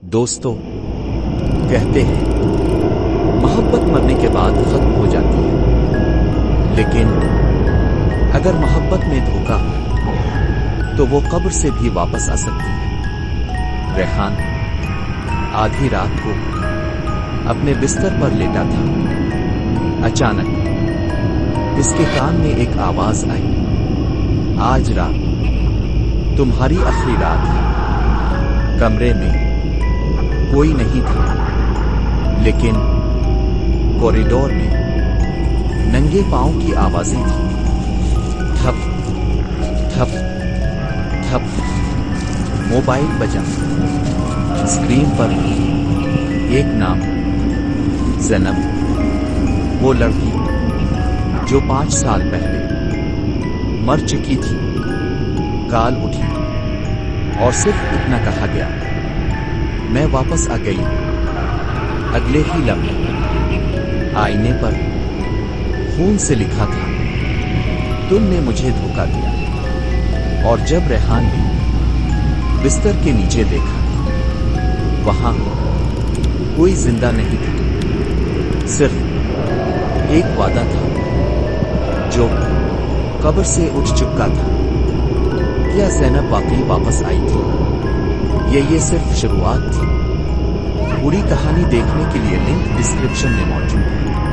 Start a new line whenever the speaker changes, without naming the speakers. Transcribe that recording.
दोस्तों, कहते हैं मोहब्बत मरने के बाद खत्म हो जाती है, लेकिन अगर मोहब्बत में धोखा हो तो वो कब्र से भी वापस आ सकती है। रेहान आधी रात को अपने बिस्तर पर लेटा था। अचानक इसके कान में एक आवाज आई, आज रात तुम्हारी आखिरी रात है। कमरे में कोई नहीं था, लेकिन कॉरिडोर में नंगे पांव की आवाजें थीं। ठप ठप ठप। मोबाइल बजा। स्क्रीन पर एक नाम, ज़ैनब, वो लड़की जो 5 साल पहले मर चुकी थी। कॉल उठी और सिर्फ इतना कहा गया, मैं वापस आ गई। अगले ही लम्हे आईने पर खून से लिखा था, तुमने मुझे धोखा दिया। और जब रेहान ने बिस्तर के नीचे देखा, वहां कोई जिंदा नहीं था, सिर्फ एक वादा था जो कब्र से उठ चुका था। क्या ज़ैनब वाकई वापस आई थी? ये सिर्फ शुरुआत थी। पूरी कहानी देखने के लिए लिंक डिस्क्रिप्शन में मौजूद है।